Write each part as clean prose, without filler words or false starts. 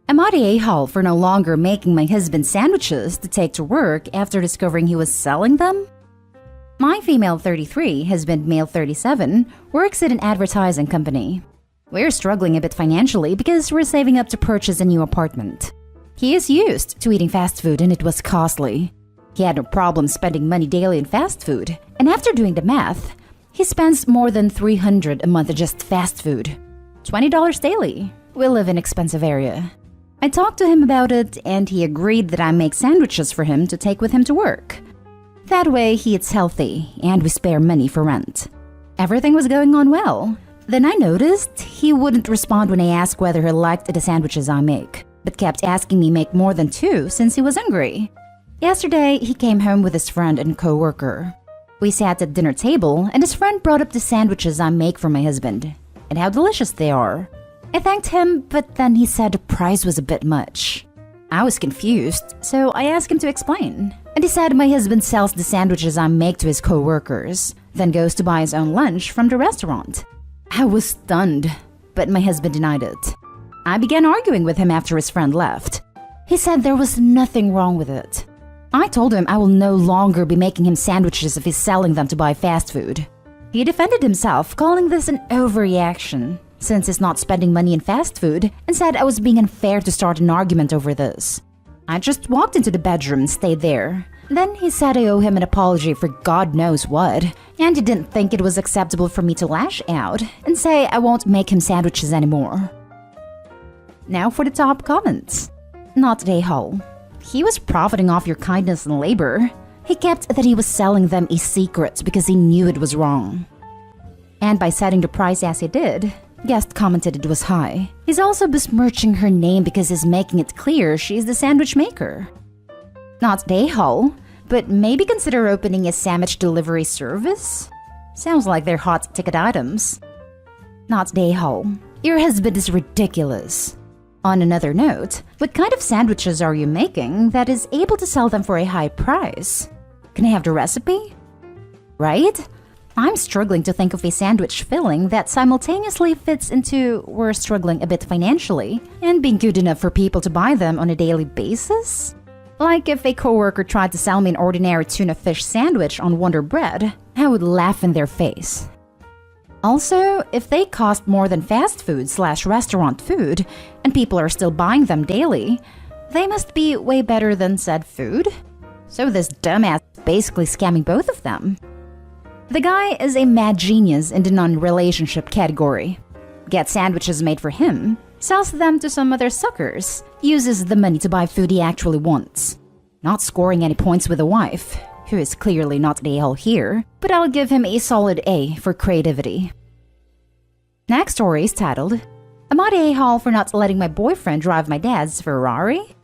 Am I the a-hole for no longer making my husband sandwiches to take to work after discovering he was selling them? My female 33, husband male 37, works at an advertising company. We're struggling a bit financially because we're saving up to purchase a new apartment. He is used to eating fast food and it was costly. He had no problem spending money daily in fast food, and after doing the math, he spends more than $300 a month on just fast food. $20 daily. We live in an expensive area. I talked to him about it and he agreed that I make sandwiches for him to take with him to work. That way he eats healthy and we spare money for rent. Everything was going on well. Then I noticed he wouldn't respond when I asked whether he liked the sandwiches I make, but kept asking me make more than 2 since he was hungry. Yesterday, he came home with his friend and co-worker. We sat at dinner table and his friend brought up the sandwiches I make for my husband and how delicious they are. I thanked him, but then he said the price was a bit much. I was confused, so I asked him to explain. And he said my husband sells the sandwiches I make to his co-workers, then goes to buy his own lunch from the restaurant. I was stunned, but my husband denied it. I began arguing with him after his friend left. He said there was nothing wrong with it. I told him I will no longer be making him sandwiches if he's selling them to buy fast food. He defended himself, calling this an overreaction, since he's not spending money in fast food, and said I was being unfair to start an argument over this. I just walked into the bedroom and stayed there. Then he said I owe him an apology for God knows what, and he didn't think it was acceptable for me to lash out and say I won't make him sandwiches anymore. Now for the top comments. Not a-hole. He was profiting off your kindness and labor. He kept that he was selling them a secret because he knew it was wrong. And by setting the price as he did, guest commented it was high. He's also besmirching her name because he's making it clear she's the sandwich maker. Not a-hole, but maybe consider opening a sandwich delivery service? Sounds like they're hot ticket items. Not a-hole. Your husband is ridiculous. On another note, what kind of sandwiches are you making that is able to sell them for a high price? Can I have the recipe? Right? I'm struggling to think of a sandwich filling that simultaneously fits into we're struggling a bit financially and being good enough for people to buy them on a daily basis. Like if a coworker tried to sell me an ordinary tuna fish sandwich on Wonder Bread, I would laugh in their face. Also, if they cost more than fast food/restaurant food and people are still buying them daily, they must be way better than said food. So this dumbass is basically scamming both of them. The guy is a mad genius in the non-relationship category. Gets sandwiches made for him, sells them to some other suckers, uses the money to buy food he actually wants. Not scoring any points with a wife, who is clearly not the a-hole here, but I'll give him a solid A for creativity. Next story is titled, Am I the a-hole for not letting my boyfriend drive my dad's Ferrari?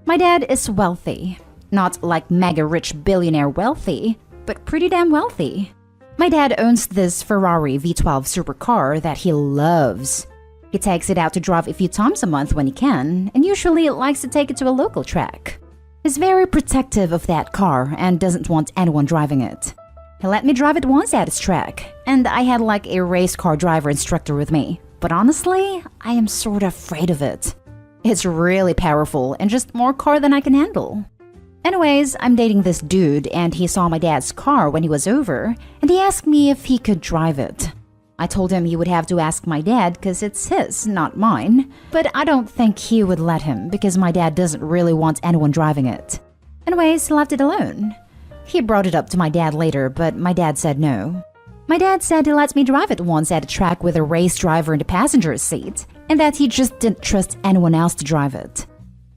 My dad is wealthy. Not like mega rich billionaire wealthy, but pretty damn wealthy. My dad owns this Ferrari V12 supercar that he loves. He takes it out to drive a few times a month when he can, and usually likes to take it to a local track. He's very protective of that car and doesn't want anyone driving it. He let me drive it once at his track, and I had like a race car driver instructor with me. But honestly, I am sort of afraid of it. It's really powerful and just more car than I can handle. Anyways, I'm dating this dude and he saw my dad's car when he was over and he asked me if he could drive it. I told him he would have to ask my dad because it's his, not mine. But I don't think he would let him because my dad doesn't really want anyone driving it. Anyways, he left it alone. He brought it up to my dad later, but my dad said no. My dad said he let me drive it once at a track with a race driver in the passenger seat and that he just didn't trust anyone else to drive it.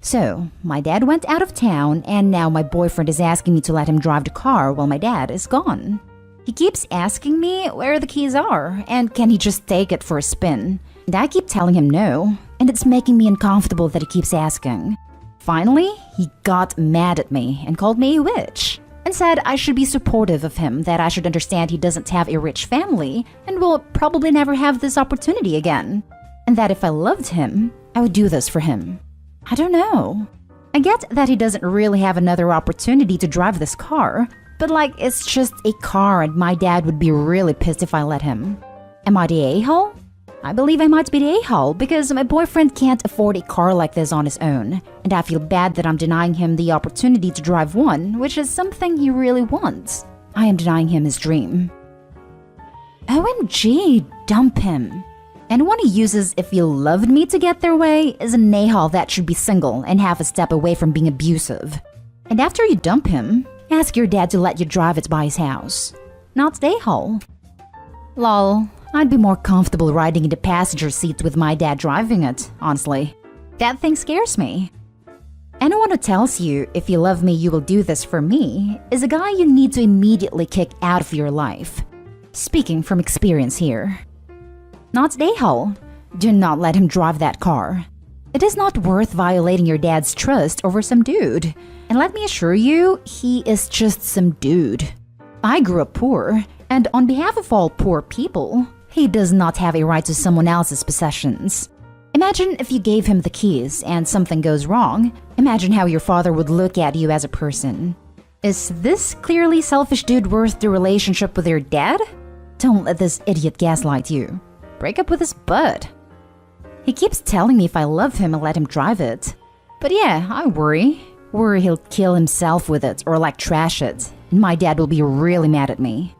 So, my dad went out of town and now my boyfriend is asking me to let him drive the car while my dad is gone. He keeps asking me where the keys are and can he just take it for a spin. And I keep telling him no, and it's making me uncomfortable that he keeps asking. Finally, he got mad at me and called me a witch and said I should be supportive of him, that I should understand he doesn't have a rich family and will probably never have this opportunity again, and that if I loved him, I would do this for him. I don't know. I get that he doesn't really have another opportunity to drive this car, but like it's just a car and my dad would be really pissed if I let him. Am I the a-hole? I believe I might be the a-hole because my boyfriend can't afford a car like this on his own, and I feel bad that I'm denying him the opportunity to drive one, which is something he really wants. I am denying him his dream. OMG, dump him. Anyone who uses "if you loved me" to get their way is an a-hole that should be single and half a step away from being abusive. And after you dump him, ask your dad to let you drive it by his house. Not the a-hole. Lol, I'd be more comfortable riding in the passenger seat with my dad driving it, honestly. That thing scares me. Anyone who tells you, "if you love me, you will do this for me," is a guy you need to immediately kick out of your life. Speaking from experience here. Not the a-hole. Do not let him drive that car. It is not worth violating your dad's trust over some dude. And let me assure you, he is just some dude. I grew up poor, and on behalf of all poor people, he does not have a right to someone else's possessions. Imagine if you gave him the keys and something goes wrong. Imagine how your father would look at you as a person. Is this clearly selfish dude worth the relationship with your dad? Don't let this idiot gaslight you. Break up with his butt. He keeps telling me if I love him, I'll let him drive it. But yeah, I worry. Worry he'll kill himself with it or like trash it, and my dad will be really mad at me.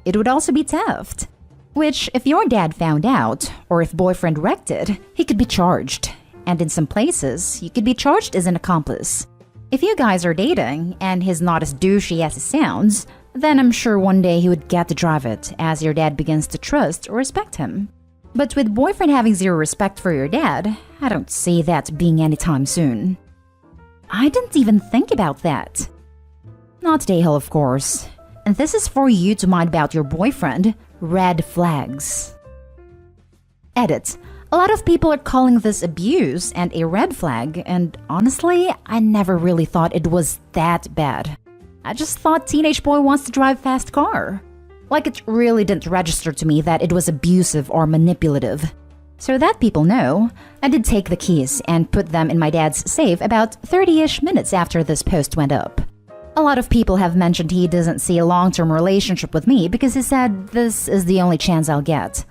It would also be theft. Which, if your dad found out, or if boyfriend wrecked it, he could be charged. And in some places, you could be charged as an accomplice. If you guys are dating, and he's not as douchey as he sounds, then I'm sure one day he would get to drive it, as your dad begins to trust or respect him. But with boyfriend having zero respect for your dad, I don't see that being anytime soon. I didn't even think about that. Not the a-hole, of course. And this is for you to mind about your boyfriend. Red flags. Edit. A lot of people are calling this abuse and a red flag, and honestly, I never really thought it was that bad. I just thought teenage boy wants to drive fast car. Like it really didn't register to me that it was abusive or manipulative. So that people know, I did take the keys and put them in my dad's safe about 30-ish minutes after this post went up. A lot of people have mentioned he doesn't see a long-term relationship with me because he said this is the only chance I'll get.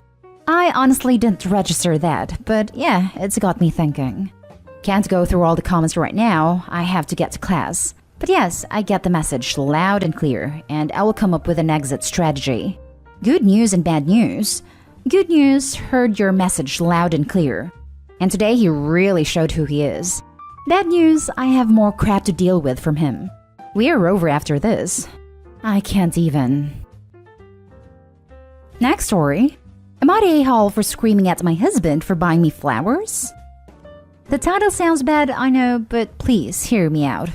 I honestly didn't register that, but yeah, it's got me thinking. Can't go through all the comments right now, I have to get to class. But yes, I get the message loud and clear, and I will come up with an exit strategy. Good news and bad news. Good news, heard your message loud and clear. And today he really showed who he is. Bad news, I have more crap to deal with from him. We are over after this. I can't even. Next story. Am I the a-hole for screaming at my husband for buying me flowers? The title sounds bad, I know, but please hear me out.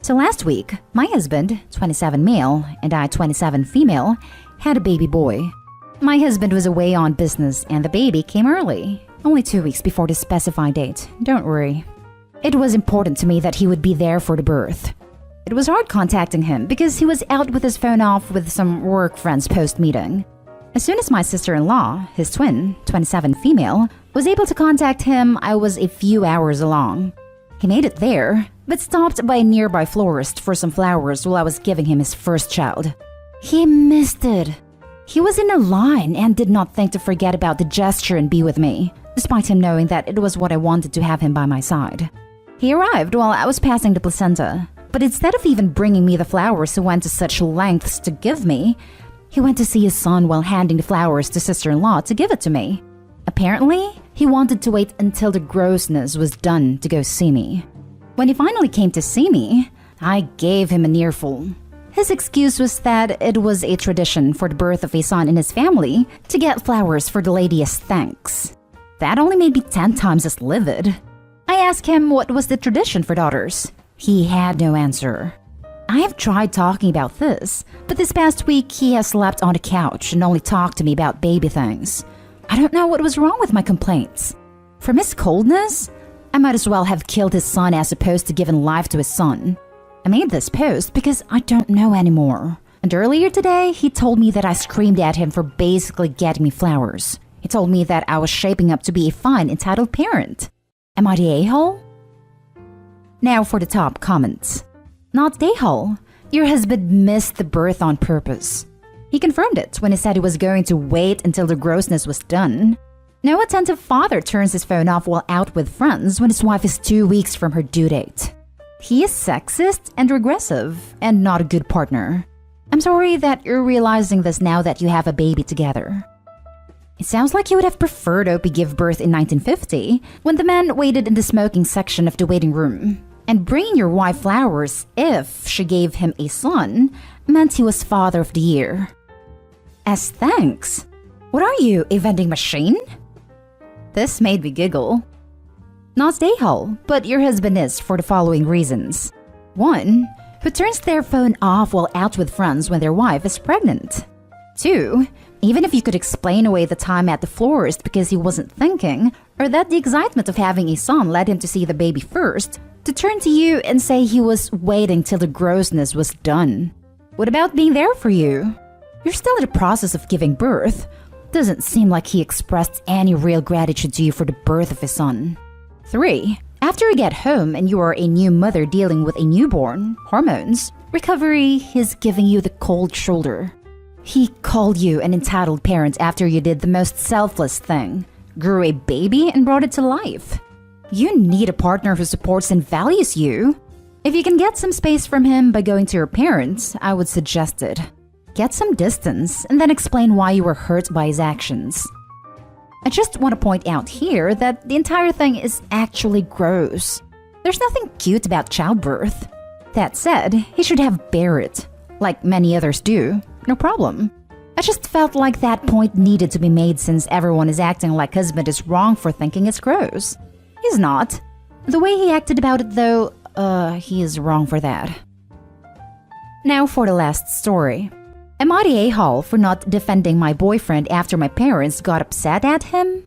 So last week, my husband, 27 male, and I, 27 female, had a baby boy. My husband was away on business and the baby came early. Only 2 weeks before the specified date, don't worry. It was important to me that he would be there for the birth. It was hard contacting him because he was out with his phone off with some work friends post-meeting. As soon as my sister-in-law, his twin, 27 female, was able to contact him, I was a few hours along. He made it there, but stopped by a nearby florist for some flowers while I was giving him his first child. He missed it. He was in a line and did not think to forget about the gesture and be with me, despite him knowing that it was what I wanted to have him by my side. He arrived while I was passing the placenta, but instead of even bringing me the flowers he went to such lengths to give me, he went to see his son while handing the flowers to sister-in-law to give it to me. Apparently, he wanted to wait until the grossness was done to go see me. When he finally came to see me, I gave him an earful. His excuse was that it was a tradition for the birth of a son in his family to get flowers for the lady as thanks. That only made me 10 times as livid. I asked him what was the tradition for daughters. He had no answer. I have tried talking about this, but this past week he has slept on the couch and only talked to me about baby things. I don't know what was wrong with my complaints. From his coldness, I might as well have killed his son as opposed to giving life to his son. I made this post because I don't know anymore. And earlier today, he told me that I screamed at him for basically getting me flowers. He told me that I was shaping up to be a fine, entitled parent. Am I the a-hole? Now for the top comments. Not the a-hole. Your husband missed the birth on purpose. He confirmed it when he said he was going to wait until the grossness was done. No attentive father turns his phone off while out with friends when his wife is 2 weeks from her due date. He is sexist and regressive and not a good partner. I'm sorry that you're realizing this now that you have a baby together. It sounds like you would have preferred Opie give birth in 1950 when the man waited in the smoking section of the waiting room. And bringing your wife flowers if she gave him a son meant he was Father of the Year. As thanks. What are you, a vending machine? This made me giggle. Not Aaall, but your husband is for the following reasons. 1. Who turns their phone off while out with friends when their wife is pregnant. 2. Even if you could explain away the time at the florist because he wasn't thinking, or that the excitement of having a son led him to see the baby first, to turn to you and say he was waiting till the grossness was done. What about being there for you? You're still in the process of giving birth. Doesn't seem like he expressed any real gratitude to you for the birth of his son. 3. After you get home and you are a new mother dealing with a newborn, hormones, recovery, he's giving you the cold shoulder. He called you an entitled parent after you did the most selfless thing, grew a baby and brought it to life. You need a partner who supports and values you. If you can get some space from him by going to your parents, I would suggest it. Get some distance and then explain why you were hurt by his actions. I just want to point out here that the entire thing is actually gross. There's nothing cute about childbirth. That said, he should have bear it, like many others do. No problem. I just felt like that point needed to be made since everyone is acting like husband is wrong for thinking it's gross. He's not. The way he acted about it though, he is wrong for that. Now for the last story. Am I the Aaall for not defending my boyfriend after my parents got upset at him?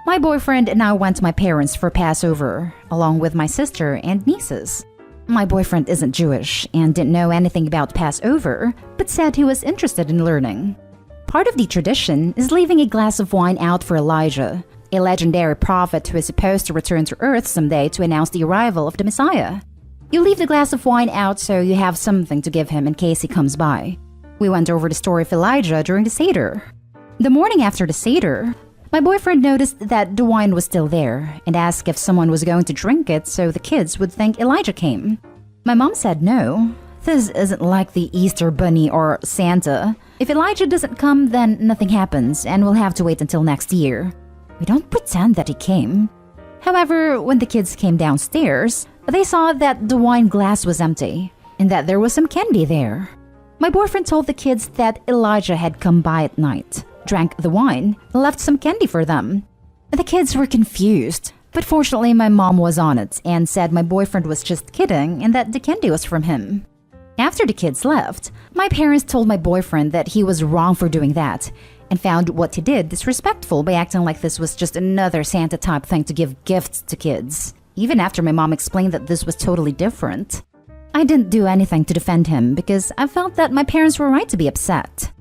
My boyfriend and I went to my parents for Passover, along with my sister and nieces. My boyfriend isn't Jewish and didn't know anything about Passover, but said he was interested in learning. Part of the tradition is leaving a glass of wine out for Elijah, a legendary prophet who is supposed to return to Earth someday to announce the arrival of the Messiah. You leave the glass of wine out so you have something to give him in case he comes by. We went over the story of Elijah during the Seder. The morning after the Seder, my boyfriend noticed that the wine was still there and asked if someone was going to drink it so the kids would think Elijah came. My mom said no. This isn't like the Easter Bunny or Santa. If Elijah doesn't come, then nothing happens and we'll have to wait until next year. We don't pretend that he came. However, when the kids came downstairs, they saw that the wine glass was empty and that there was some candy there. My boyfriend told the kids that Elijah had come by at night, drank the wine, and left some candy for them. The kids were confused, but fortunately my mom was on it and said my boyfriend was just kidding and that the candy was from him. After the kids left, my parents told my boyfriend that he was wrong for doing that and found what he did disrespectful by acting like this was just another Santa-type thing to give gifts to kids, even after my mom explained that this was totally different. I didn't do anything to defend him because I felt that my parents were right to be upset.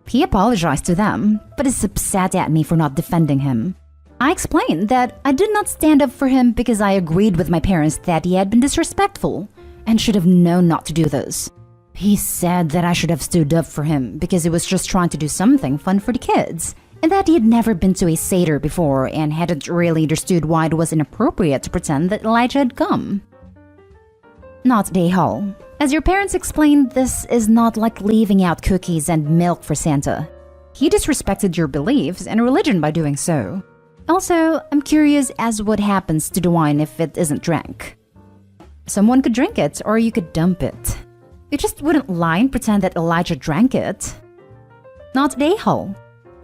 He apologized to them, but is upset at me for not defending him. I explained that I did not stand up for him because I agreed with my parents that he had been disrespectful and should have known not to do this. He said that I should have stood up for him because he was just trying to do something fun for the kids, and that he had never been to a Seder before and hadn't really understood why it was inappropriate to pretend that Elijah had come. Not Aaall. As your parents explained, this is not like leaving out cookies and milk for Santa. He disrespected your beliefs and religion by doing so. Also, I'm curious as what happens to the wine if it isn't drank. Someone could drink it or you could dump it. You just wouldn't lie and pretend that Elijah drank it. Not Aaall.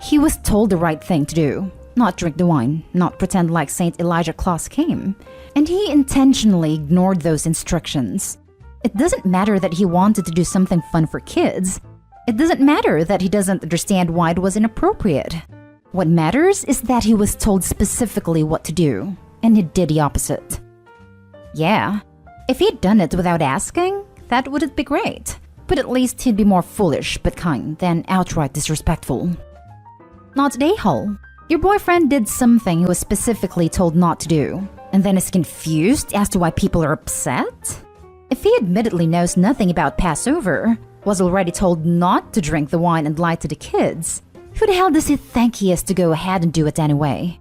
He was told the right thing to do. Not drink the wine, not pretend like Saint Elijah Claus came. And he intentionally ignored those instructions. It doesn't matter that he wanted to do something fun for kids. It doesn't matter that he doesn't understand why it was inappropriate. What matters is that he was told specifically what to do, and he did the opposite. Yeah, if he'd done it without asking, that wouldn't be great. But at least he'd be more foolish but kind than outright disrespectful. Not Aaall. Your boyfriend did something he was specifically told not to do, and then is confused as to why people are upset? If he admittedly knows nothing about Passover, was already told not to drink the wine and lie to the kids, Who the hell does he think he is to go ahead and do it anyway?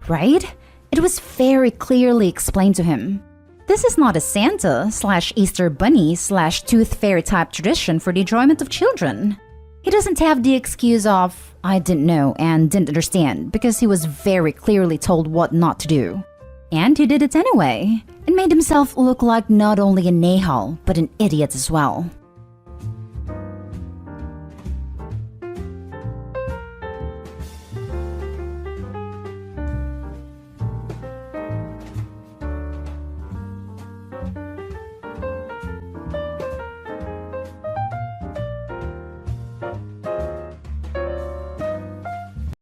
Right? It was very clearly explained to him. This is not a Santa/Easter Bunny/Tooth Fairy type tradition for the enjoyment of children. He doesn't have the excuse of, I didn't know and didn't understand, because he was very clearly told what not to do. And he did it anyway, and made himself look like not only an Aaall, but an idiot as well.